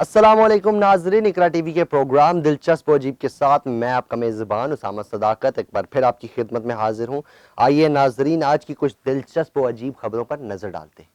السلام علیکم ناظرین، اقرا ٹی وی کے پروگرام دلچسپ و عجیب کے ساتھ میں آپ کا میزبان اسامہ صداقت ایک بار پھر آپ کی خدمت میں حاضر ہوں۔ آئیے ناظرین، آج کی کچھ دلچسپ و عجیب خبروں پر نظر ڈالتے ہیں۔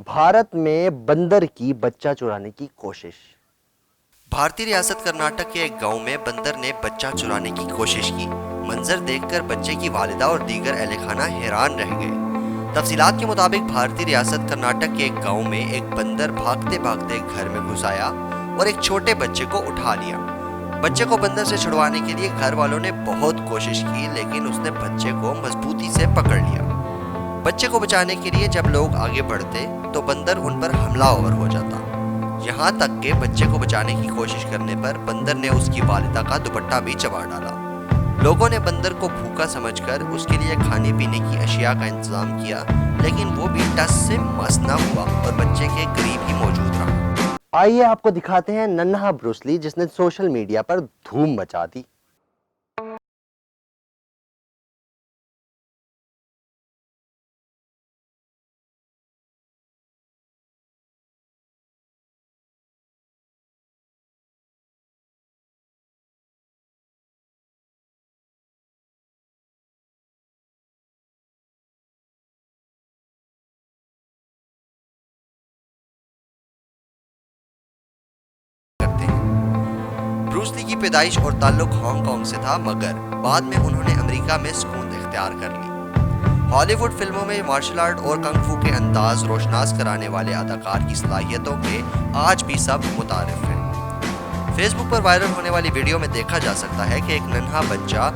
بھارت میں بندر کی بچہ چرانے کی کوشش۔ بھارتی ریاست کرناٹک کے ایک گاؤں میں بندر نے بچہ چرانے کی کوشش کی۔ منظر دیکھ کر بچے کی والدہ اور دیگر اہل خانہ حیران رہ گئے۔ تفصیلات کے مطابق بھارتی ریاست کرناٹک کے ایک گاؤں میں ایک بندر بھاگتے بھاگتے گھر میں گھس آیا اور ایک چھوٹے بچے کو اٹھا لیا۔ بچے کو بندر سے چھڑوانے کے لیے گھر والوں نے بہت کوشش کی، لیکن اس نے بچے کو مضبوطی سے پکڑ لیا۔ بچے کو بچانے کے لیے جب لوگ آگے بڑھتے تو بندر ان پر حملہ آور ہو جاتا، یہاں تک کہ بچے کو بچانے کی کوشش کرنے پر بندر نے اس کی والدہ کا دوپٹہ بھی چبا ڈالا۔ لوگوں نے بندر کو بھوکا سمجھ کر اس کے لیے کھانے پینے کی اشیاء کا انتظام کیا، لیکن وہ بھی ٹس سے مس نہ ہوا اور بچے کے قریب ہی موجود رہا۔ آئیے آپ کو دکھاتے ہیں ننھا بروس لی، جس نے سوشل میڈیا پر دھوم مچا دی۔ بروس لی کی پیدائش اور تعلق ہانگ کانگ سے تھا، مگر بعد میں انہوں نے امریکہ میں سکون اختیار کر لی۔ ہالی ووڈ فلموں میں مارشل آرٹ اور کنگ فو کے انداز روشناس کرانے والے اداکار کی صلاحیتوں کے آج بھی سب متعارف ہیں۔ فیس بک پر وائرل ہونے والی ویڈیو میں دیکھا جا سکتا ہے کہ ایک ننھا بچہ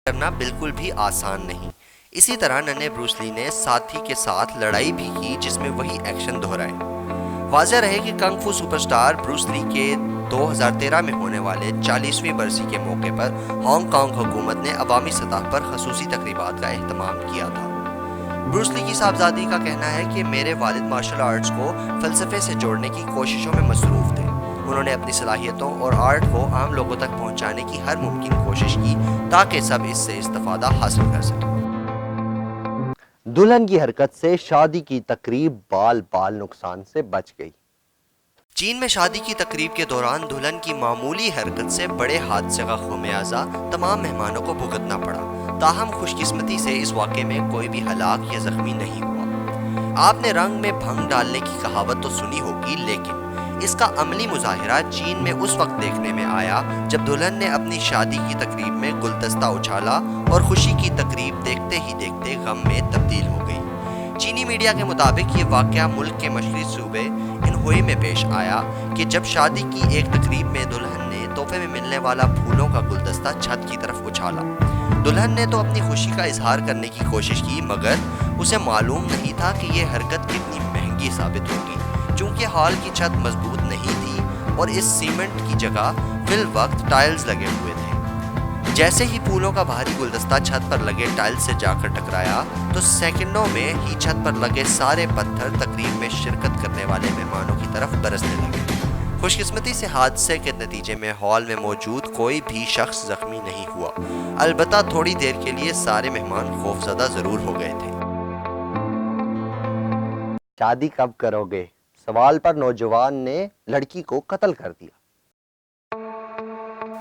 کرنا بالکل بھی آسان نہیں۔ اسی طرح ننھے بروس لی نے ساتھی کے ساتھ لڑائی بھی کی، جس میں وہی ایکشن دہرائے۔ واضح رہے کہ کنگ فو سپر سٹار بروس لی کے 2013 میں ہونے والے 40ویں برسی کے موقع پر ہانگ کانگ حکومت نے عوامی سطح پر خصوصی تقریبات کا اہتمام کیا تھا۔ بروس لی کی صاحبزادی کا کہنا ہے کہ میرے والد مارشل آرٹس کو فلسفے سے جوڑنے کی کوششوں میں مصروف تھے۔ انہوں نے اپنی صلاحیتوں اور آرٹ کو عام لوگوں تک پہنچانے کی ہر ممکن کوشش کی تاکہ سب اس سے استفادہ حاصل کر سکیں۔ دلہن کی حرکت سے شادی کی تقریب بال نقصان سے بچ گئی۔ چین میں شادی کی تقریب کے دوران دلہن کی معمولی حرکت سے بڑے حادثے کا خمیازہ تمام مہمانوں کو بھگتنا پڑا، تاہم خوش قسمتی سے اس واقعے میں کوئی بھی ہلاک یا زخمی نہیں ہوا۔ آپ نے رنگ میں بھنگ ڈالنے کی کہاوت تو سنی ہوگی، لیکن اس کا عملی مظاہرہ چین میں اس وقت دیکھنے میں آیا جب دلہن نے اپنی شادی کی تقریب میں گلدستہ اچھالا اور خوشی کی تقریب دیکھتے ہی دیکھتے غم میں تبدیل ہو گئی۔ چینی میڈیا کے مطابق یہ واقعہ ملک کے مشرقی صوبے انہوئی میں پیش آیا کہ جب شادی کی ایک تقریب میں دلہن نے تحفے میں ملنے والا پھولوں کا گلدستہ چھت کی طرف اچھالا۔ دلہن نے تو اپنی خوشی کا اظہار کرنے کی کوشش کی، مگر اسے معلوم نہیں تھا کہ یہ حرکت کتنی مہنگی ثابت ہوگی، چونکہ ہال کی چھت مضبوط نہیں تھی اور اس سیمنٹ کی جگہ فی الوقت ٹائلز لگے ہوئے تھے۔ جیسے ہی پھولوں کا بھاری گلدستہ چھت پر لگے ٹائلز سے جا کر ٹکرایا تو سیکنڈوں میں ہی چھت پر لگے سارے پتھر تقریب میں شرکت کرنے والے مہمانوں کی طرف برسنے لگے۔ خوش قسمتی سے حادثے کے نتیجے میں ہال میں موجود کوئی بھی شخص زخمی نہیں ہوا، البتہ تھوڑی دیر کے لیے سارے مہمان خوفزدہ ضرور ہو گئے تھے۔ شادی کب کرو گے؟ سوال پر نوجوان نے لڑکی کو قتل کر دیا۔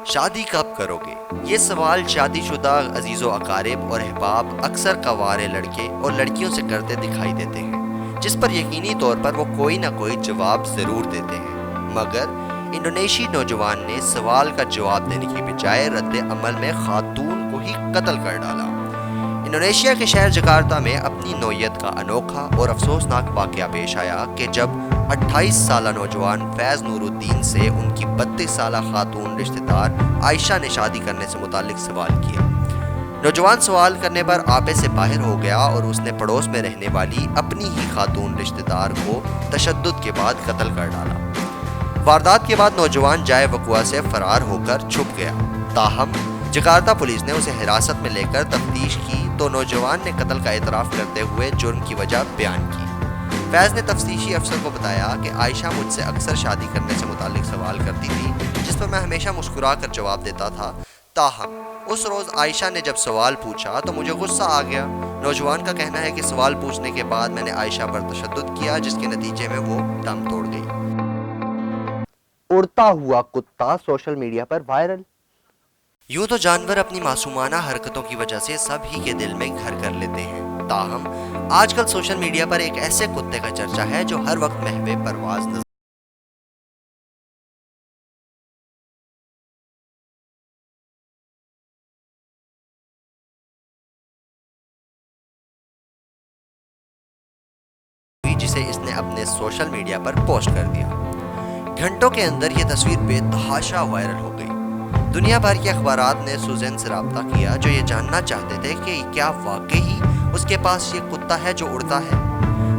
شادی کب کرو گے؟ یہ سوال شادی شدہ عزیز و اقارب اور احباب اکثر کنوارے لڑکے اور لڑکیوں سے کرتے دکھائی دیتے ہیں، جس پر یقینی طور پر وہ کوئی نہ کوئی جواب ضرور دیتے ہیں، مگر انڈونیشی نوجوان نے سوال کا جواب دینے کی بجائے رد عمل میں خاتون کو ہی قتل کر ڈالا۔ انڈونیشیا کے شہر جکارتا میں اپنی نوعیت کا انوکھا اور افسوسناک واقعہ پیش آیا کہ جب 28 سالہ نوجوان فیض نور الدین سے ان کی 32 سالہ خاتون رشتہ دار عائشہ نے شادی کرنے سے متعلق سوال کیا۔ نوجوان سوال کرنے پر آپے سے باہر ہو گیا اور اس نے پڑوس میں رہنے والی اپنی ہی خاتون رشتہ دار کو تشدد کے بعد قتل کر ڈالا۔ واردات کے بعد نوجوان جائے وقوع سے فرار ہو کر چھپ گیا، تاہم جکارتا پولیس نے اسے حراست میں لے کر تفتیش کی تو نوجوان نے قتل کا اعتراف کرتے ہوئے جرم کی وجہ بیان کی۔ فیض نے تفتیشی افسر کو بتایا کہ عائشہ مجھ سے اکثر شادی کرنے سے متعلق سوال کرتی تھی، جس پر میں ہمیشہ مسکرا کر جواب دیتا تھا، تاہم اس روز عائشہ نے جب سوال پوچھا تو مجھے غصہ آ گیا۔ نوجوان کا کہنا ہے کہ سوال پوچھنے کے بعد میں نے عائشہ پر تشدد کیا، جس کے نتیجے میں وہ دم توڑ گئی۔ اڑتا ہوا کتا سوشل میڈیا پر وائرل۔ یوں تو جانور اپنی معصومانہ حرکتوں کی وجہ سے سب ہی کے دل میں گھر کر لیتے ہیں، تاہم آج کل سوشل میڈیا پر ایک ایسے کتے کا چرچا ہے جو ہر وقت محو پرواز نظر جسے اس نے اپنے سوشل میڈیا پر پوسٹ کر دیا۔ گھنٹوں کے اندر یہ تصویر بے تحاشا وائرل ہو گئی۔ دنیا بھر کے اخبارات نے سوزن سے رابطہ کیا، جو یہ جاننا چاہتے تھے کہ کیا واقعی اس کے پاس یہ کتا ہے جو اڑتا ہے۔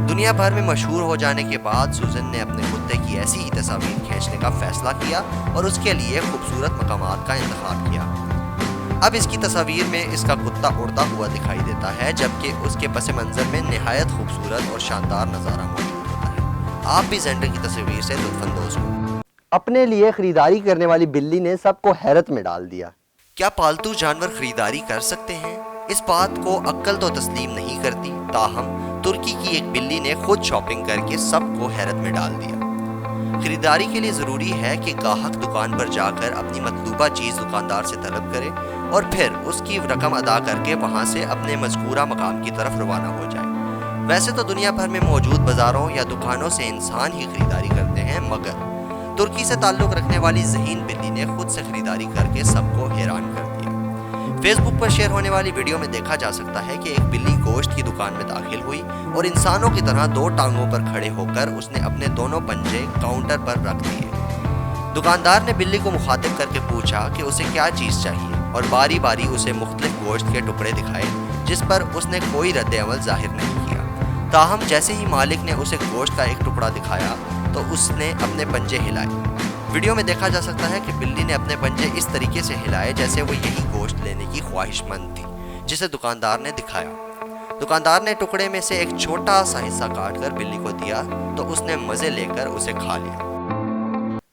دنیا بھر میں مشہور ہو جانے کے بعد سوزن نے اپنے کتے کی ایسی ہی تصاویر کھینچنے کا فیصلہ کیا اور اس کے لیے خوبصورت مقامات کا انتخاب کیا۔ اب اس کی تصاویر میں اس کا کتا اڑتا ہوا دکھائی دیتا ہے، جبکہ اس کے پس منظر میں نہایت خوبصورت اور شاندار نظارہ موجود ہوتا ہے۔ آپ بھی زینڈر کی تصویر سے لطف اندوز ہوں۔ اپنے لیے خریداری کرنے والی بلی نے سب کو حیرت میں ڈال دیا۔ کیا پالتو جانور خریداری کر سکتے ہیں؟ اس بات کو عقل تو تسلیم نہیں کرتی، تاہم ترکی کی ایک بلی نے خود شاپنگ کر کے سب کو حیرت میں ڈال دیا۔ خریداری کے لیے ضروری ہے کہ گاہک دکان پر جا کر اپنی مطلوبہ چیز دکاندار سے طلب کرے اور پھر اس کی رقم ادا کر کے وہاں سے اپنے مذکورہ مقام کی طرف روانہ ہو جائے۔ ویسے تو دنیا بھر میں موجود بازاروں یا دکانوں سے انسان ہی خریداری کرتے ہیں، مگر ترکی سے تعلق رکھنے والی ذہین بلی نے خود سے خریداری کر کے سب کو حیران کر دیا۔ فیس بک پر شیئر ہونے والی ویڈیو میں دیکھا جا سکتا ہے کہ ایک بلی گوشت کی دکان میں داخل ہوئی اور انسانوں کی طرح دو ٹانگوں پر کھڑے ہو کر اس نے اپنے دونوں پنجے کاؤنٹر پر رکھ دیے۔ دکاندار نے بلی کو مخاطب کر کے پوچھا کہ اسے کیا چیز چاہیے اور باری باری اسے مختلف گوشت کے ٹکڑے دکھائے، جس پر اس نے کوئی رد عمل ظاہر نہیں کیا۔ تاہم جیسے ہی مالک نے اسے گوشت کا ایک ٹکڑا دکھایا تو اس نے اپنے پنجے ہلائے۔ ویڈیو میں دیکھا جا سکتا ہے کہ بلی نے اپنے پنجے اس طریقے سے ہلائے جیسے وہ یہی گوشت لینے کی خواہش مند تھی جسے دکاندار نے دکھایا۔ دکاندار نے ٹکڑے میں سے ایک چھوٹا سا حصہ کاٹ کر بلی کو دیا تو اس نے مزے لے کر اسے کھا لیا۔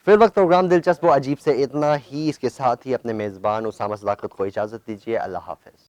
فی الوقت پروگرام دلچسپ و عجیب سے اتنا ہی۔ اس کے ساتھ ہی اپنے میزبان اسامہ صداقت کو اجازت دیجیے۔ اللہ حافظ۔